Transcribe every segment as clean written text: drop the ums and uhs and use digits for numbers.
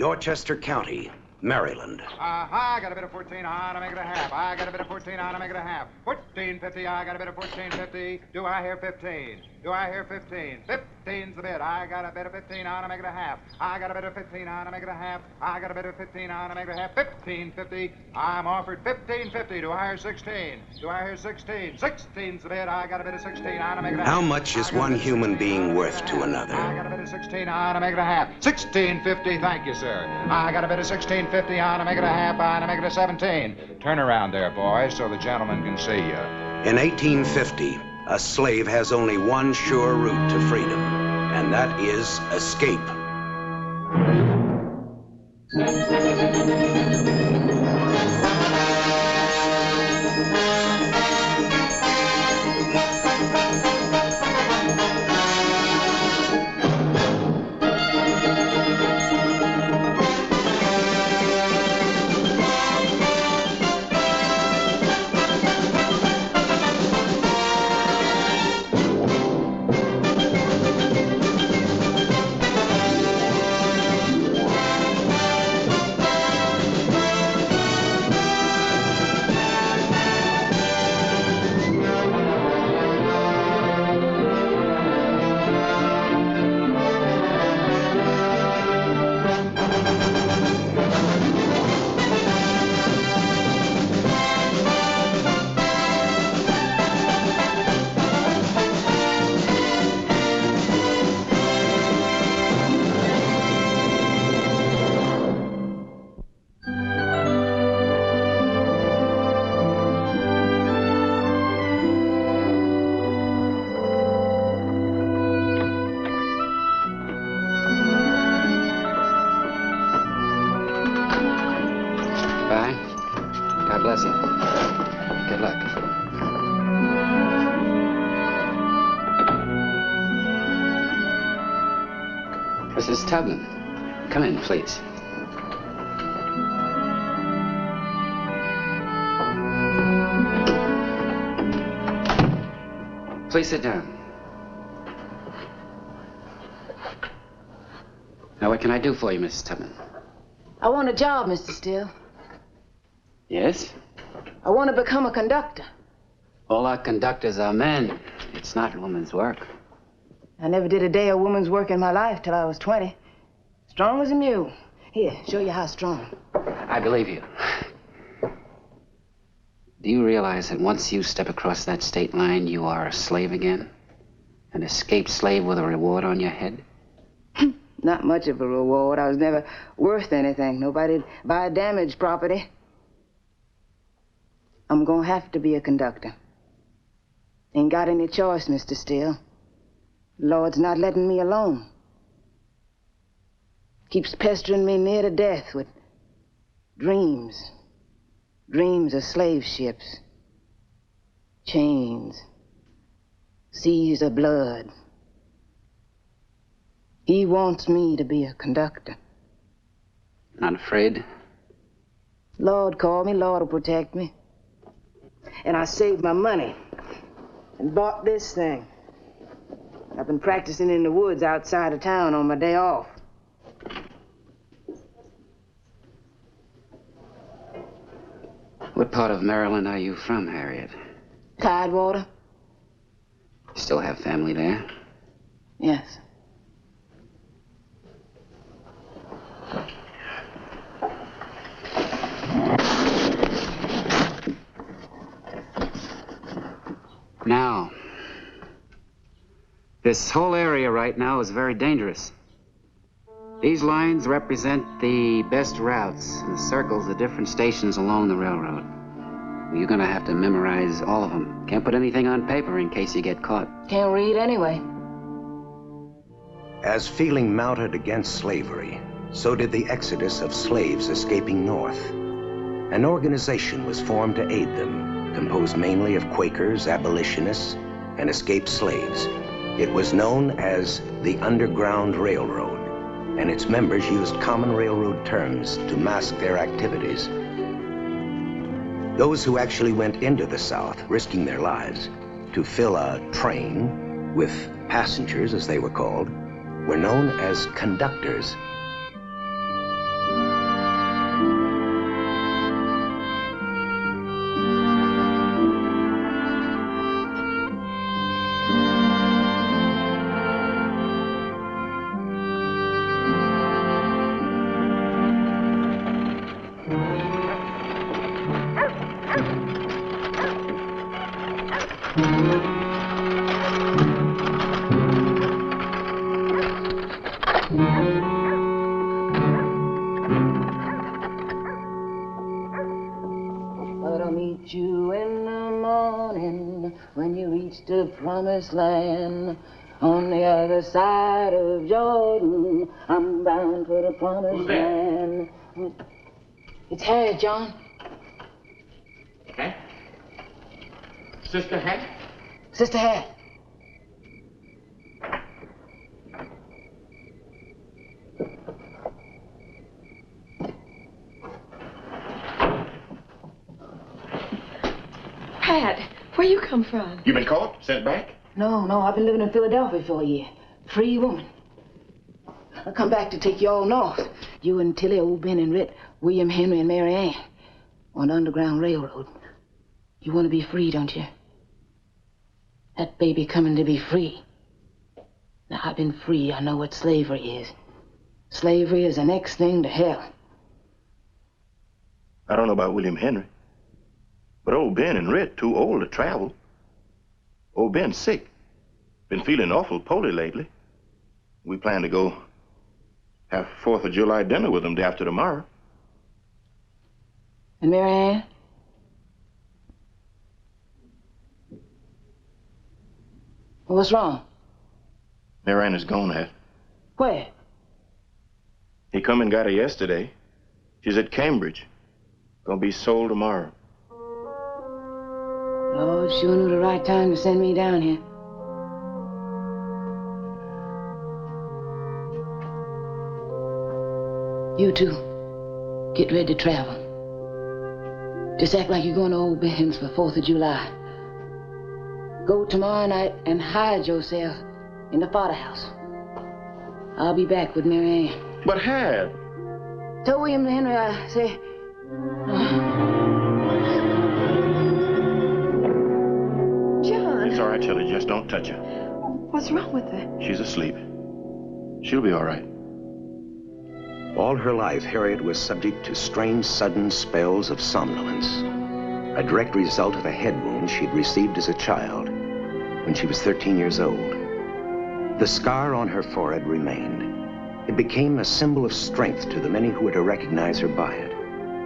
Dorchester County, Maryland. I got a bit of 14 on to make it a half. I got a bit of 14 on to make it a half. 14.50, I got a bit of 14.50. Do I hear 15? Do I hear 15? 15's the bid. I got a bit of 15 on to make it a half. I got a bit of 15 on to make it a half. I got a bit of 15 on to make it a half. 15.50. I'm offered 15.50. Do I hear 16? Do I hear 16? 16's the bid. I got a bit of 16 on to make it a half. How much is one human being worth to another? I got a bit of 16 on to make it a half. 16.50, thank you, sir. I got a bit of 16.50 on to make it a half, on to make it a 17. Turn around there, boys, so the gentleman can see you. In 1850, a slave has only one sure route to freedom, and that is escape. God bless you. Good luck. Mrs. Tvland, come in, please. Please sit down. Now, what can I do for you, Mrs. Tvland? I want a job, Mr. Steele. Yes? I want to become a conductor. All our conductors are men. It's not women's work. I never did a day of woman's work in my life till I was 20. Strong as a mule. Here, show you how strong. I believe you. Do you realize that once you step across that state line, you are a slave again? An escaped slave with a reward on your head? Not much of a reward. I was never worth anything. Nobody'd buy damaged property. I'm gonna have to be a conductor. Ain't got any choice, Mr. Steele. Lord's not letting me alone. Keeps pestering me near to death with dreams. Dreams of slave ships. Chains. Seas of blood. He wants me to be a conductor. Not afraid? Lord called me, Lord will protect me. And I saved my money and bought this thing. I've been practicing in the woods outside of town on my day off. What part of Maryland are you from, Harriet? Tidewater? You still have family there? Yes. Now, this whole area right now is very dangerous. These lines represent the best routes and the circles of different stations along the railroad. You're gonna have to memorize all of them. Can't put anything on paper in case you get caught. Can't read anyway. As feeling mounted against slavery, so did the exodus of slaves escaping north. An organization was formed to aid them, composed mainly of Quakers, abolitionists, and escaped slaves. It was known as the Underground Railroad, and its members used common railroad terms to mask their activities. Those who actually went into the South, risking their lives, to fill a train with passengers, as they were called, were known as conductors. But I'll meet you in the morning when you reach the promised land. On the other side of Jordan, I'm bound for the promised land. It's Harriet, John. Okay. Sister Hat? Sister Harriet. Pat, where you come from? You been caught? Sent back? No, I've been living in Philadelphia for a year. Free woman. I come back to take you all north. You and Tilly, old Ben and Rit, William Henry and Mary Ann. On the Underground Railroad. You want to be free, don't you? That baby coming to be free. Now, I've been free. I know what slavery is. Slavery is the next thing to hell. I don't know about William Henry, but old Ben and Rit too old to travel. Old Ben's sick. Been feeling awful poorly lately. We plan to go have 4th of July dinner with him day after tomorrow. And Mary Ann? What's wrong? Mary Ann is gone, Hat. Where? He come and got her yesterday. She's at Cambridge. Gonna be sold tomorrow. Lord sure knew the right time to send me down here. You two, get ready to travel. Just act like you're going to Old Ben's for 4th of July. Go tomorrow night and hide yourself in the Potter House. I'll be back with Mary Ann. But Hat. Tell William Henry I say... John. It's all right, Tilly. Just don't touch her. What's wrong with her? She's asleep. She'll be all right. All her life, Harriet was subject to strange, sudden spells of somnolence, a direct result of a head wound she'd received as a child when she was 13 years old. The scar on her forehead remained. It became a symbol of strength to the many who were to recognize her by it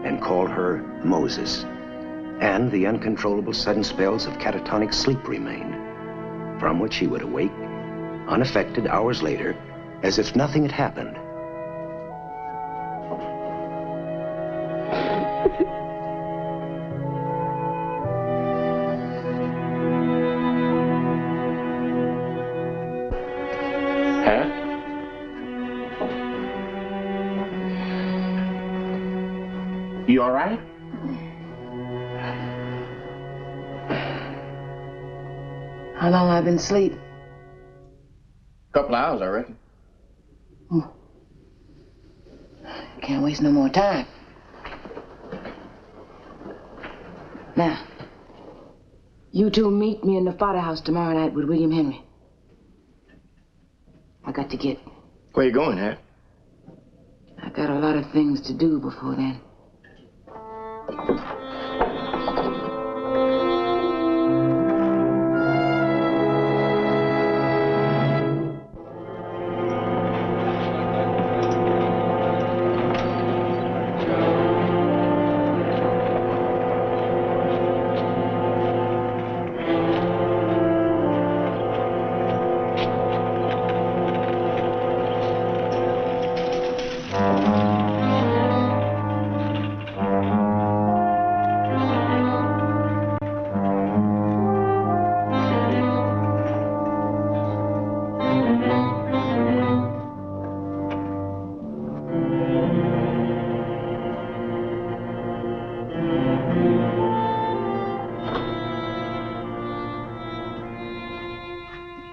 and call her Moses. And the uncontrollable sudden spells of catatonic sleep remained, from which she would awake, unaffected hours later, as if nothing had happened. You all right? How long I've been asleep? Couple hours, I reckon. Can't waste no more time. Now, you two meet me in the Potter House tomorrow night with William Henry. I got to get... Where you going, Hat? I got a lot of things to do before then.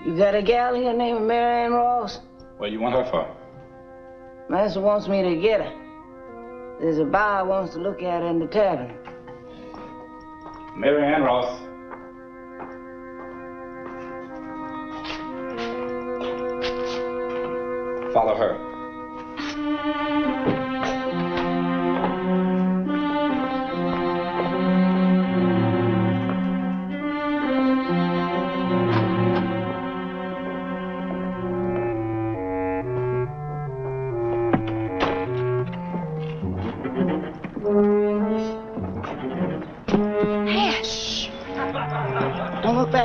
You got a gal here named Mary Ann Ross? What do you want her for? Master wants me to get her. There's a buyer wants to look at her in the tavern. Mary Ann Ross. Follow her.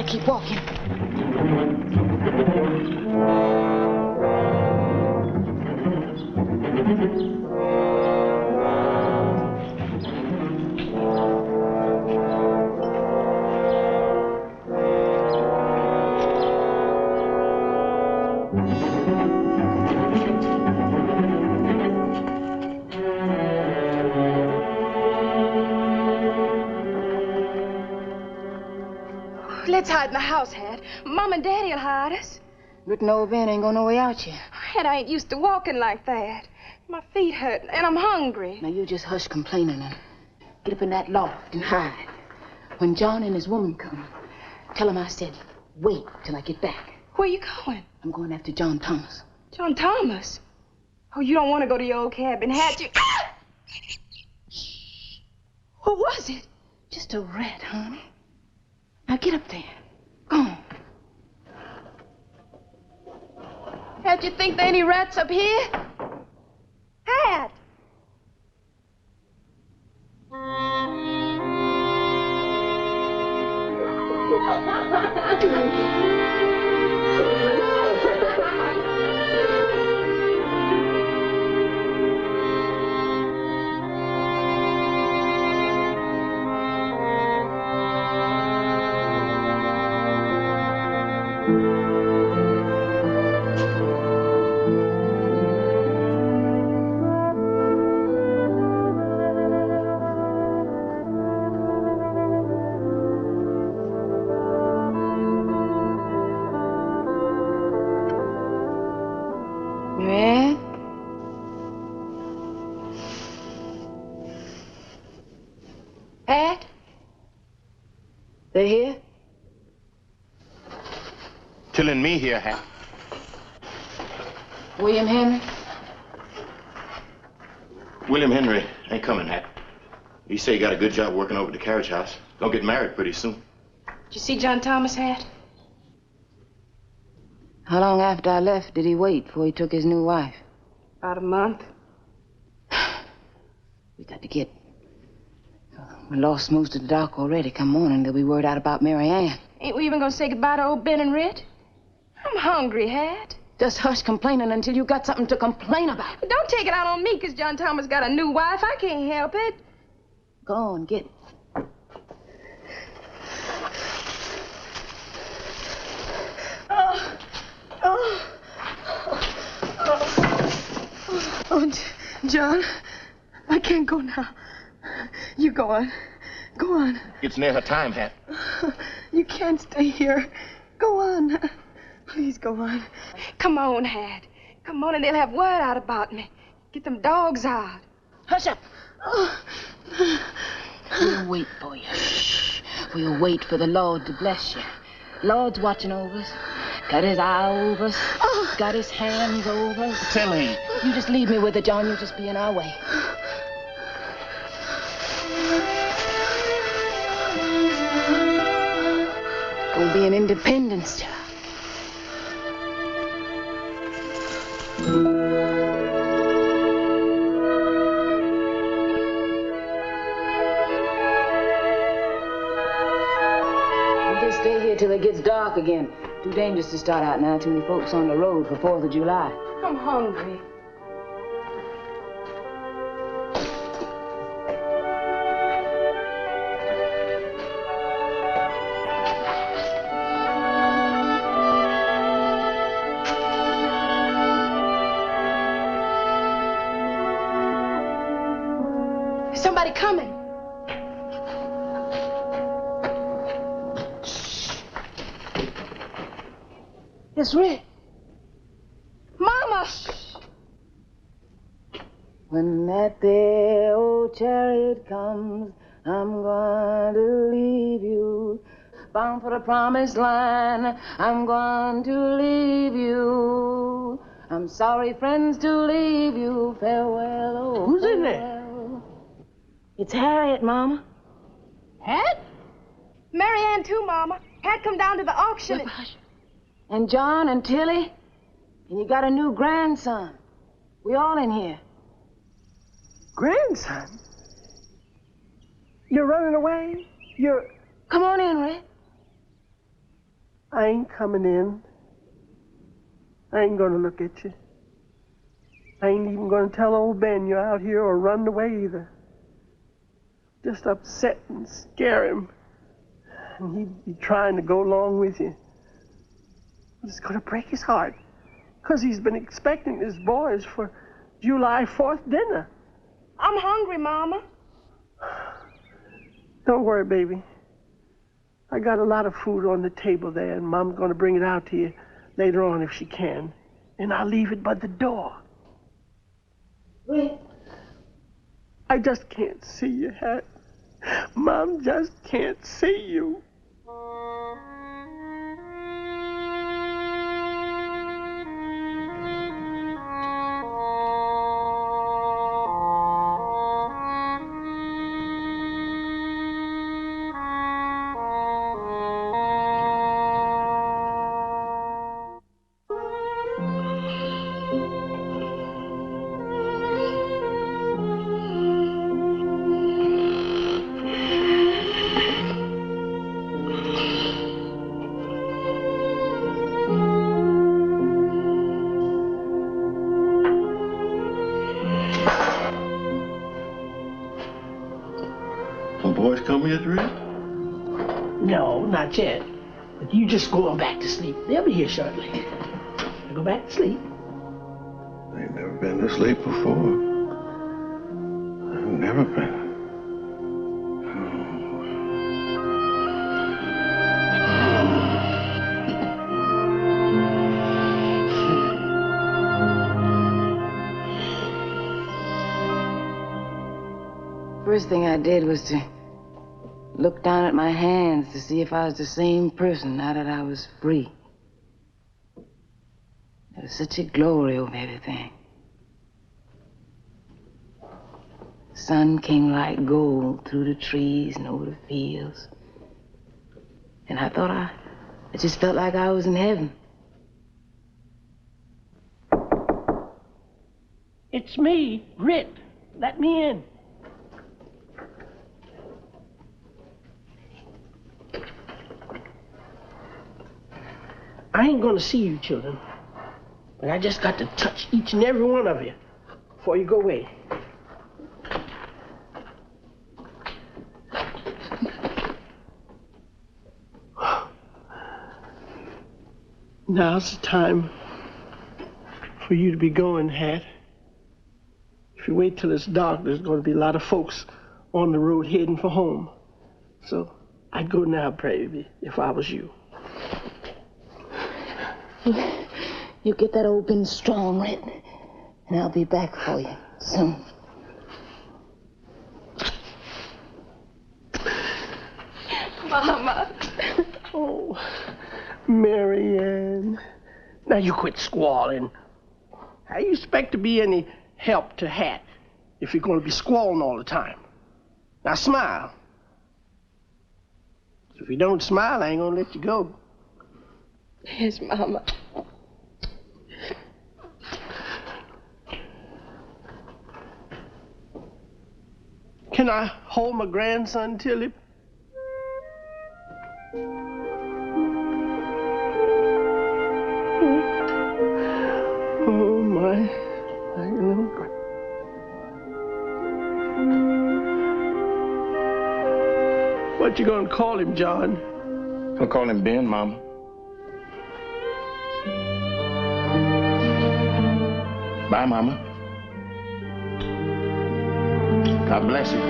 keep walking. Let's hide in the house, Hat. Mom and Daddy'll hide us. Rick and old Ben ain't going no way out yet. Hat, I ain't used to walking like that. My feet hurt, and I'm hungry. Now, you just hush complaining and get up in that loft and hide. When John and his woman come, tell them I said, wait till I get back. Where you going? I'm going after John Thomas. John Thomas? Oh, you don't want to go to your old cabin, Hat. You... Shh. What was it? Just a rat, honey. Now get up there. Go on. Hat, you think there any rats up here? Hat! Red? Hat? They here? Till and me here, Hat. William Henry? William Henry ain't coming, Hat. He say he got a good job working over at the carriage house. Gonna get married pretty soon. Did you see John Thomas, Hat? How long after I left did he wait before he took his new wife? About a month. We got to get... We lost most of the dock already. Come morning, they'll be word out about Mary Ann. Ain't we even gonna say goodbye to old Ben and Rit? I'm hungry, Hat. Just hush complaining until you got something to complain about. But don't take it out on me, 'cause John Thomas got a new wife. I can't help it. Go on, get it. Oh, John, I can't go now. You go on. Go on. It's near her time, Hat. You can't stay here. Go on. Please go on. Come on, Hat. Come on, and they'll have word out about me. Get them dogs out. Hush up. We'll wait for you. Shh. We'll wait for the Lord to bless you. Lord's watching over us. Got his eye over us. Got his hands over us. Tell him. You just leave me with it, John. You'll just be in our way. Gonna be an independence child. We'll just stay here till it gets dark again. Too dangerous to start out now. Too many folks on the road for 4th of July. I'm hungry. There's somebody coming. It's Rick. Mama! When that there old chariot comes, I'm going to leave you. Bound for the promised land, I'm going to leave you. I'm sorry, friends, to leave you. Farewell, oh, Who's in there? farewell. It's Harriet, Mama. Hat? Mary Ann, too, Mama. Hat come down to the auction. And John and Tilly. And you got a new grandson. We all in here. Grandson? You're running away? You're... Come on in, Rick. I ain't coming in. I ain't gonna look at you. I ain't even gonna tell old Ben you're out here or run away either. Just upset and scare him. And he'd be trying to go along with you. It's gonna break his heart. 'Cause he's been expecting his boys for July 4th dinner. I'm hungry, Mama. Don't worry, baby. I got a lot of food on the table there, and Mom's gonna bring it out to you later on if she can. And I'll leave it by the door. Rick. I just can't see you, Hat. Mom just can't see you. Boys come yet, Rick? No, not yet. But you just go on back to sleep. They'll be here shortly. Now go back to sleep. I ain't never been to sleep before. I've never been. First thing I did was to look down at my hands to see if I was the same person now that I was free. There was such a glory over everything. The sun came like gold through the trees and over the fields. And I thought I just felt like I was in heaven. It's me, Rit. Let me in. I ain't gonna see you, children, but I just got to touch each and every one of you before you go away. Now's the time for you to be going, Hat. If you wait till it's dark, there's going to be a lot of folks on the road heading for home. So I'd go now, baby, if I was you. You get that old bin strong, Rit, and I'll be back for you soon. Mama. Oh, Marianne. Now you quit squalling. How you expect to be any help to Hat if you're going to be squalling all the time? Now smile. If you don't smile, I ain't going to let you go. Yes, Mama. Can I hold my grandson, Tilly? Oh, my little girl. What you gonna call him, John? I'll call him Ben, Mama. Bye, Mama. God bless you.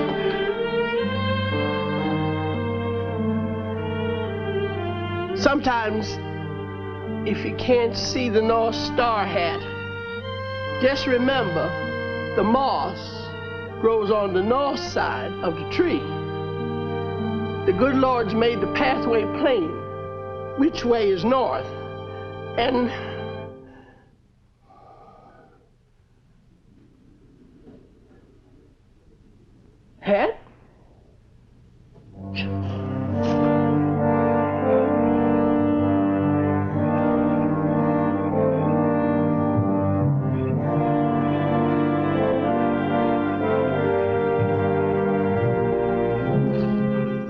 Sometimes, if you can't see the North Star, Hat, just remember the moss grows on the north side of the tree. The good Lord's made the pathway plain. Which way is north? And Hat?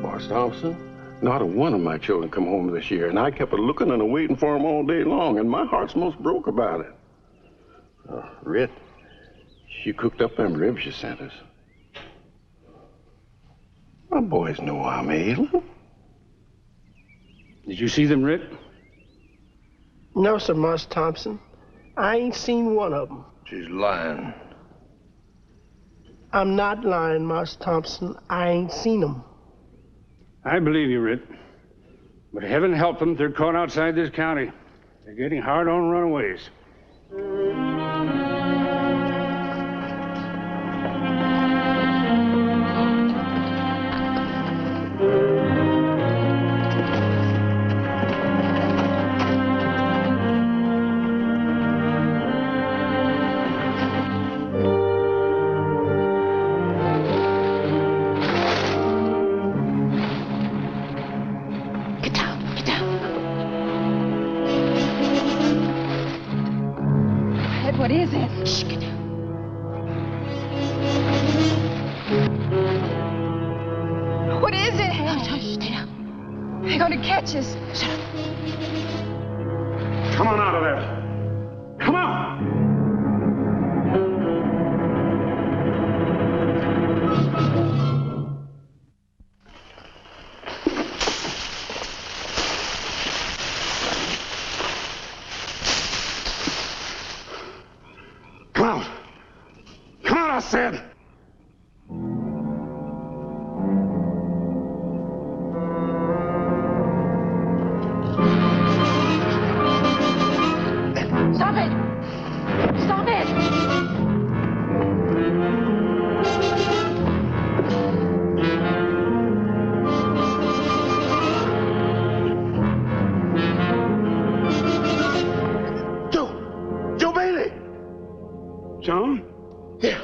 Boss Thompson, Not a one of my children come home this year, and I kept a-looking and a-waiting for them all day long, and my heart's most broke about it. Rit, she cooked up them ribs you sent us. My boys know I'm ailing. Did you see them, Rit? No, sir, Marse Thompson. I ain't seen one of them. She's lying. I'm not lying, Marse Thompson. I ain't seen them. I believe you, Rit. But heaven help them if they're caught outside this county. They're getting hard on runaways. What is it? Shh, get down. What is it? Hush, stay down. They're going to catch us. Shut up. Come on out of there. Come on. Come out. Come out, I said. Stop it! Stop it! Joe Bailey! John? Here.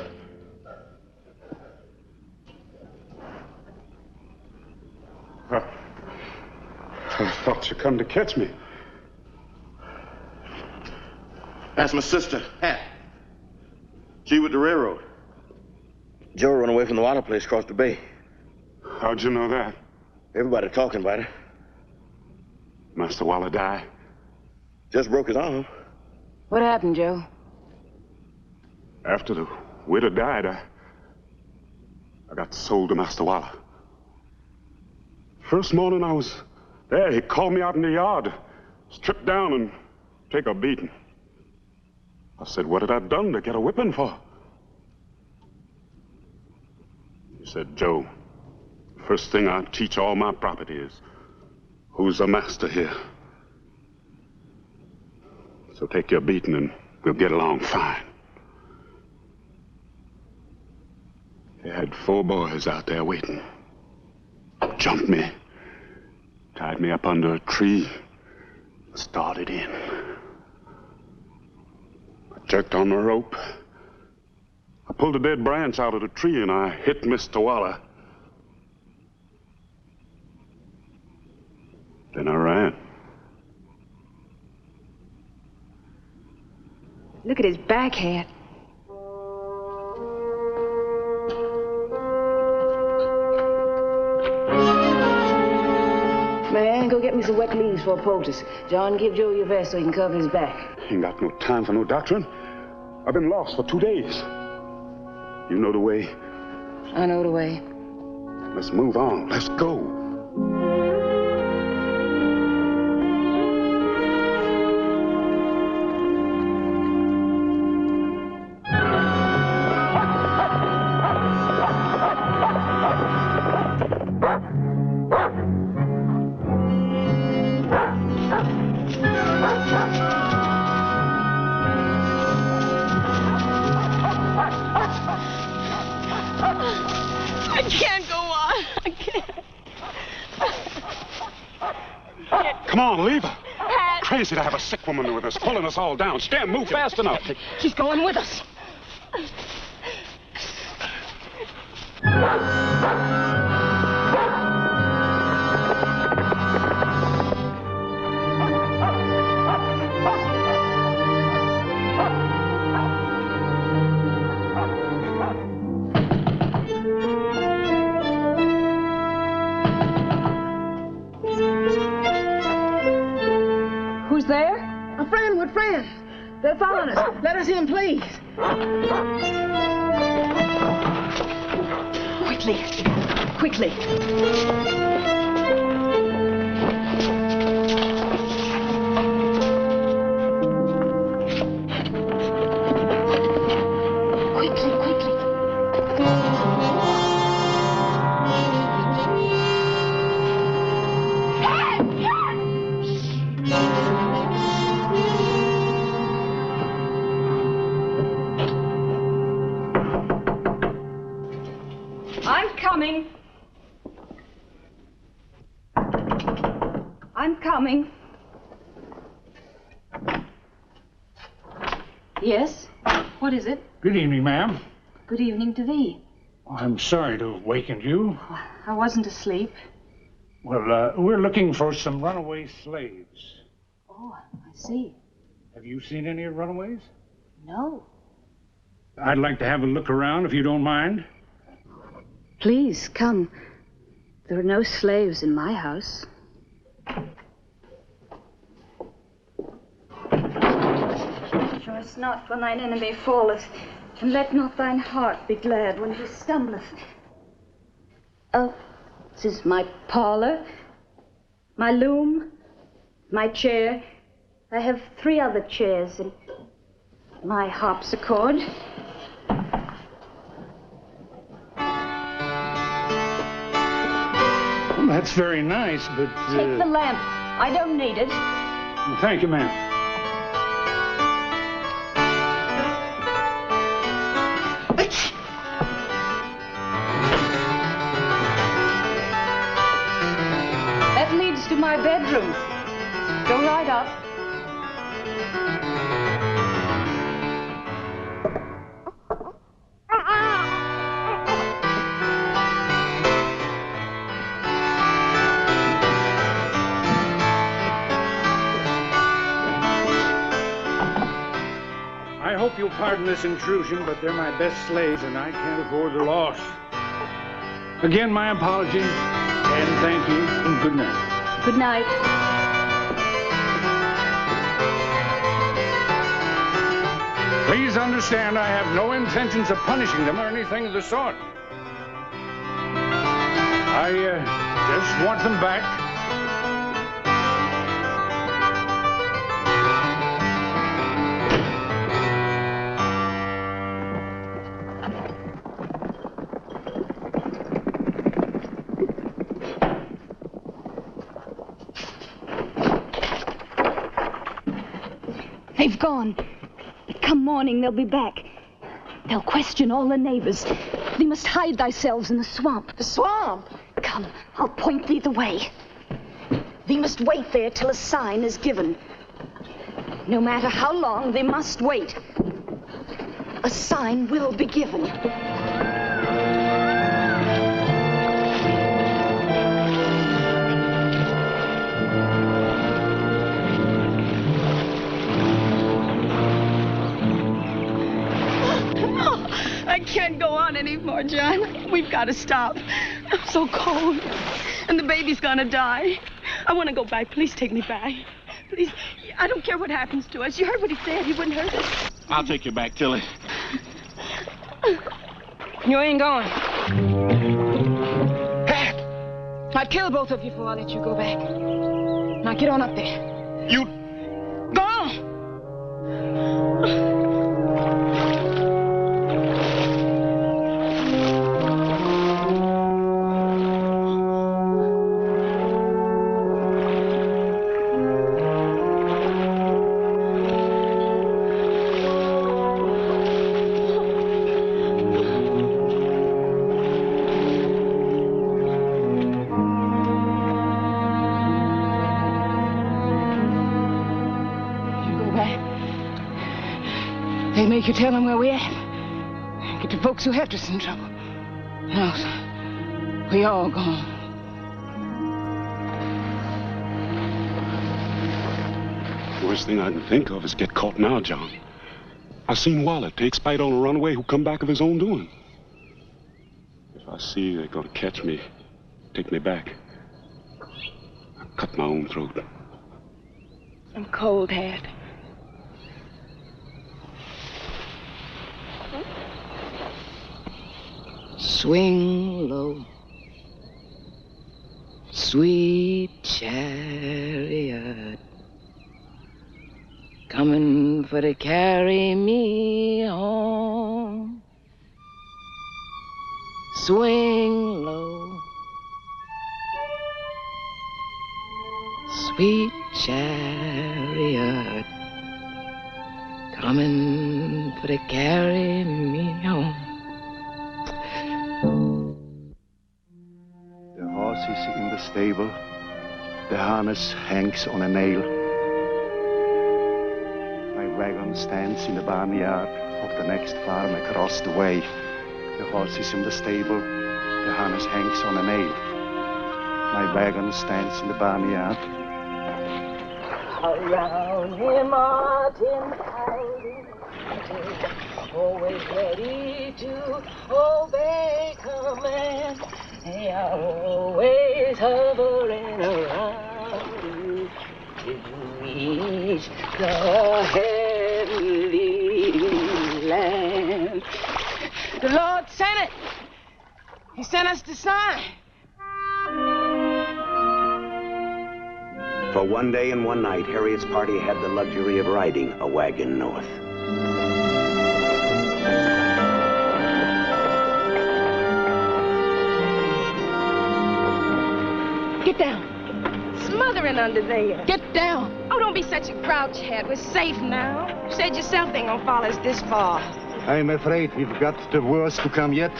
I thought you come to catch me. That's my sister, Hat. She with the railroad. Joe run away from the water place across the bay. How'd you know that? Everybody talking about it. Master Waller die? Just broke his arm. What happened, Joe? After the widow died, I got sold to Master Waller. First morning I was there, he called me out in the yard, stripped down and take a beating. I said, what had I done to get a whipping for? He said, Joe, first thing I teach all my property is, who's the master here? So take your beating and we'll get along fine. They had 4 boys out there waiting. Jumped me, tied me up under a tree, started in. I jerked on the rope. I pulled a dead branch out of the tree and I hit Mr. Waller. Then I ran. Look at his back hat. Man, go get me some wet leaves for a poultice. John, give Joe your vest so he can cover his back. Ain't got no time for no doctrine. I've been lost for 2 days. You know the way. I know the way. Let's move on. Let's go. I can't go on. I can't. Come on, leave her. Hat. Crazy to have a sick woman with us, pulling us all down. Stan, move fast enough. She's going with us. us in, please. Quickly. I'm coming. Yes? What is it? Good evening, ma'am. Good evening to thee. I'm sorry to have wakened you. I wasn't asleep. Well, we're looking for some runaway slaves. Oh, I see. Have you seen any runaways? No. I'd like to have a look around, if you don't mind. Please, come. There are no slaves in my house. Rejoice not when thine enemy falleth, and let not thine heart be glad when he stumbleth. Oh, this is my parlor, my loom, my chair. I have 3 other chairs and my harpsichord. Well, that's very nice, but... Take the lamp. I don't need it. Thank you, ma'am. That leads to my bedroom. Go right up. I hope you'll pardon this intrusion, but they're my best slaves, and I can't afford the loss. Again, my apologies, and thank you, and good night. Good night. Please understand I have no intentions of punishing them or anything of the sort. I just want them back. They've gone. Come morning, they'll be back. They'll question all the neighbors. Thee must hide thyself in the swamp. The swamp? Come, I'll point thee the way. Thee must wait there till a sign is given. No matter how long, they must wait. A sign will be given. I can't go on anymore, John. We've got to stop. I'm so cold. And the baby's gonna die. I want to go back. Please take me back. Please. I don't care what happens to us. You heard what he said. He wouldn't hurt us. I'll take you back, Tilly. You ain't going. I'd kill both of you before I let you go back. Now get on up there. You... Go on! They make you tell them where we at. Get the folks who helped us in trouble. No, we all gone. The worst thing I can think of is get caught now, John. I seen Wallet take spite on a runaway who come back of his own doing. If I see they're gonna catch me, take me back, I'll cut my own throat. I'm cold, Dad. Swing low, sweet chariot, coming for to carry me home. Swing low, sweet chariot, coming for to carry me home. The horse is in the stable. The harness hangs on a nail. My wagon stands in the barnyard of the next farm across the way. The horse is in the stable. The harness hangs on a nail. My wagon stands in the barnyard. Around him, Martin, always ready to obey command. They are always hovering around you to reach the heavenly land. The Lord sent it. He sent us the sign. For one day and one night, Harriet's party had the luxury of riding a wagon north. Get down. Smothering under there. Get down. Oh, don't be such a grouch head. We're safe now. You said yourself they ain't gonna follow us this far. I'm afraid we've got the worst to come yet.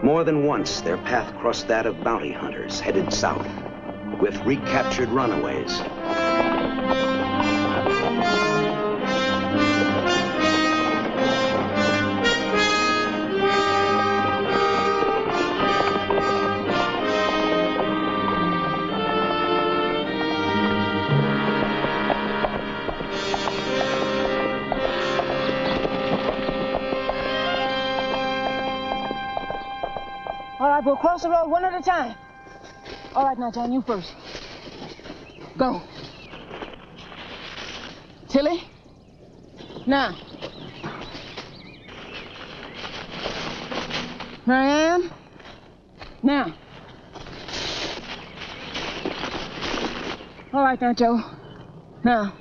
More than once, their path crossed that of bounty hunters headed south with recaptured runaways. All right, we'll cross the road one at a time. All right, now, John, you first. Go. Tilly? Now. Marianne? Now. All right, now, Joe. Now.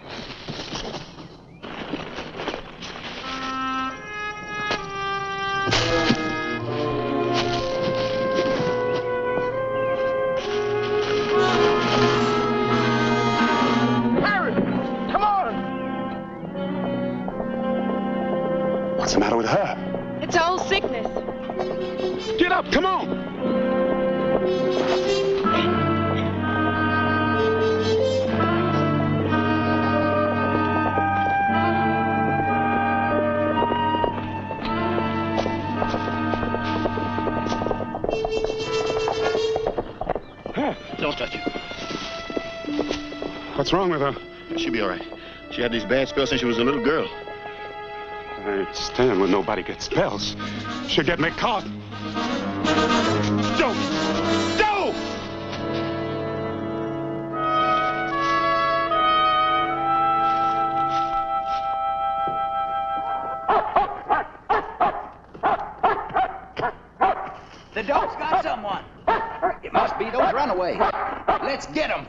What's the matter with her? It's old sickness. Get up, come on! Don't touch her. What's wrong with her? She'll be all right. She had these bad spells since she was a little girl. I ain't stand when nobody gets spells. She'll get me caught. Joe! Joe! The dog's got someone. It must be those runaways. Let's get them.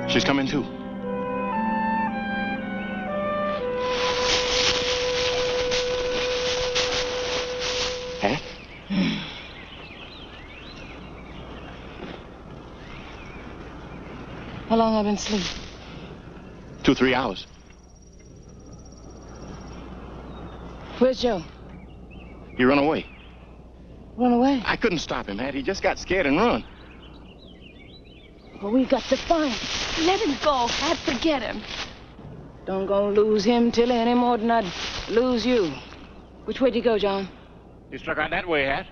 She's coming too. Huh? How long have I been asleep? 2-3 hours. Where's Joe? He run away. Run away? I couldn't stop him, Hat. He just got scared and run. Well, we got to find him. Let him go, Hat. Forget him. Don't go lose him, Tilly, any more than I'd lose you. Which way did you go, John? You struck out that way, Hat.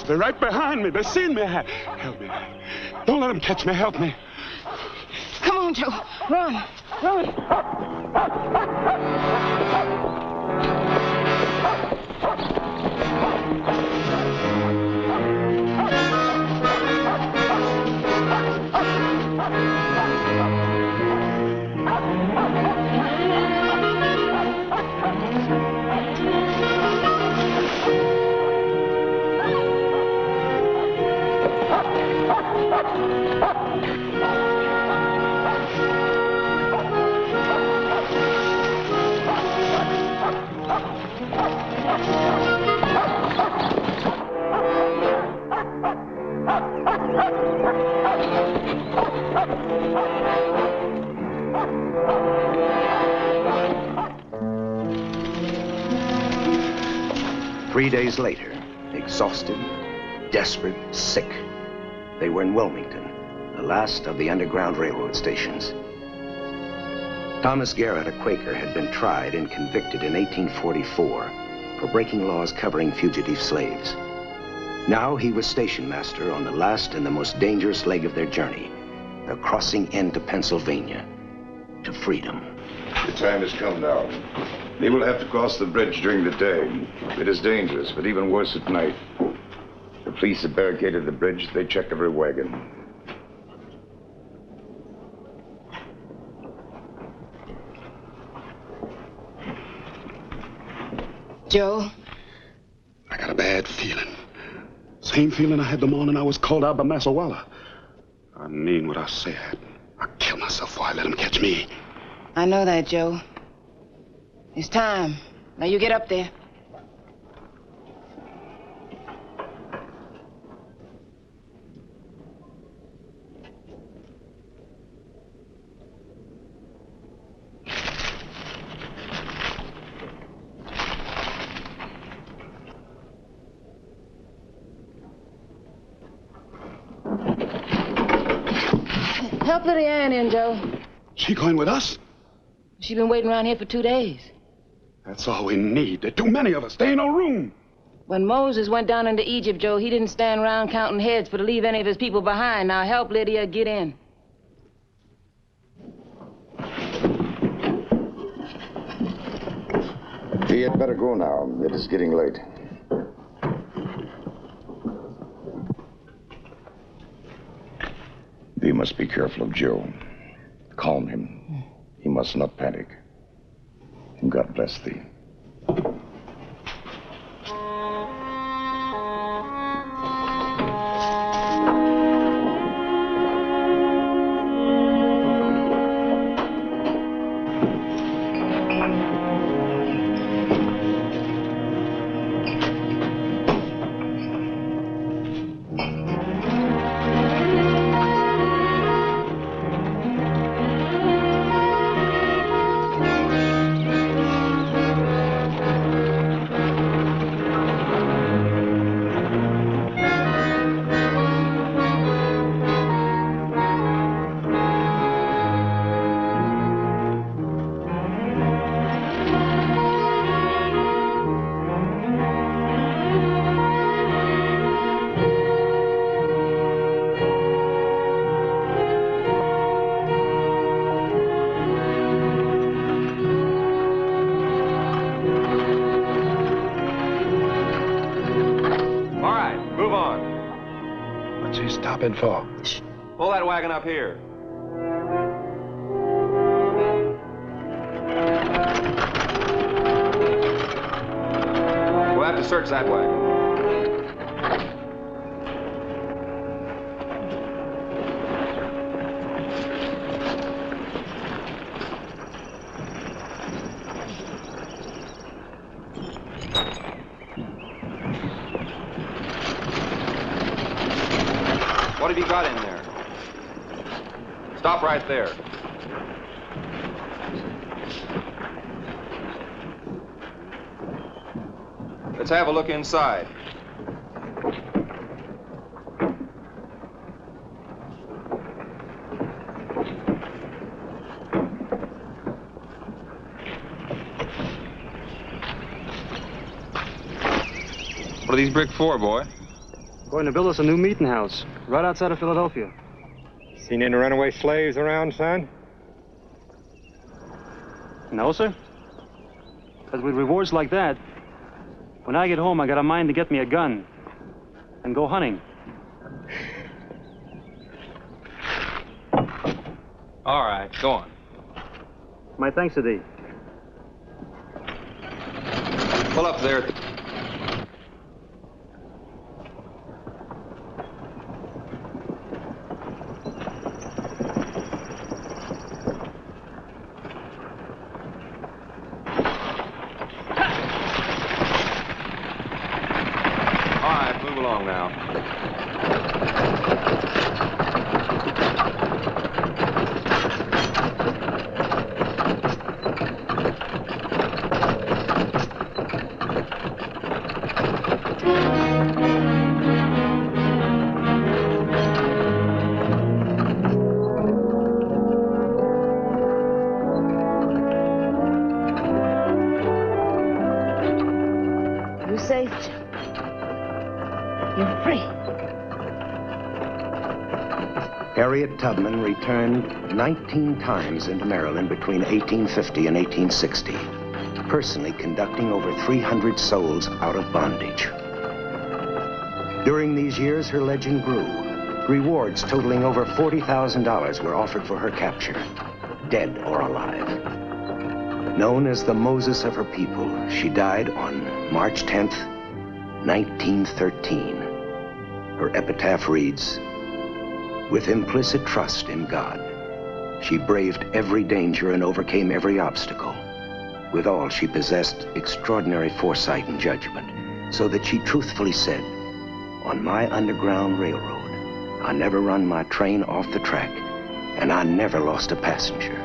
They're right behind me. They've seen me. Help me. Don't let them catch me. Help me. Come on, Joe. Run. Run. 3 days later, exhausted, desperate, sick, they were in Wilmington, the last of the Underground Railroad stations. Thomas Garrett, a Quaker, had been tried and convicted in 1844 for breaking laws covering fugitive slaves. Now he was station master on the last and the most dangerous leg of their journey, the crossing into Pennsylvania, to freedom. The time has come now. They will have to cross the bridge during the day. It is dangerous, but even worse at night. The police have barricaded the bridge. They check every wagon. Joe? I got a bad feeling. Same feeling I had the morning I was called out by Massawalla. I mean what I said. I'll kill myself before I let him catch me. I know that, Joe. It's time. Now you get up there. Help little Ann in, Joe. She going with us? She's been waiting around here for 2 days. That's all we need. There are too many of us. There ain't no room. When Moses went down into Egypt, Joe, he didn't stand around counting heads for to leave any of his people behind. Now help Lydia get in. He had better go now. It is getting late. We must be careful of Joe. Calm him. He must not panic. God bless thee. For? Pull that wagon up here. We'll have to search that wagon. What have you got in there? Stop right there. Let's have a look inside. What are these bricks for, boy? Going to build us a new meeting house right outside of Philadelphia. Seen any runaway slaves around, son? No, sir. But with rewards like that, when I get home, I got a mind to get me a gun and go hunting. All right, go on. My thanks to thee. Pull up there. All right, move along now. You're safe, Joe. You're free. Harriet Tubman returned 19 times into Maryland between 1850 and 1860, personally conducting over 300 souls out of bondage. During these years, her legend grew. Rewards totaling over $40,000 were offered for her capture, dead or alive. Known as the Moses of her people, she died on March 10th, 1913. Her epitaph reads, "With implicit trust in God, she braved every danger and overcame every obstacle. Withal, she possessed extraordinary foresight and judgment, so that she truthfully said, 'On my Underground Railroad, I never run my train off the track, and I never lost a passenger.'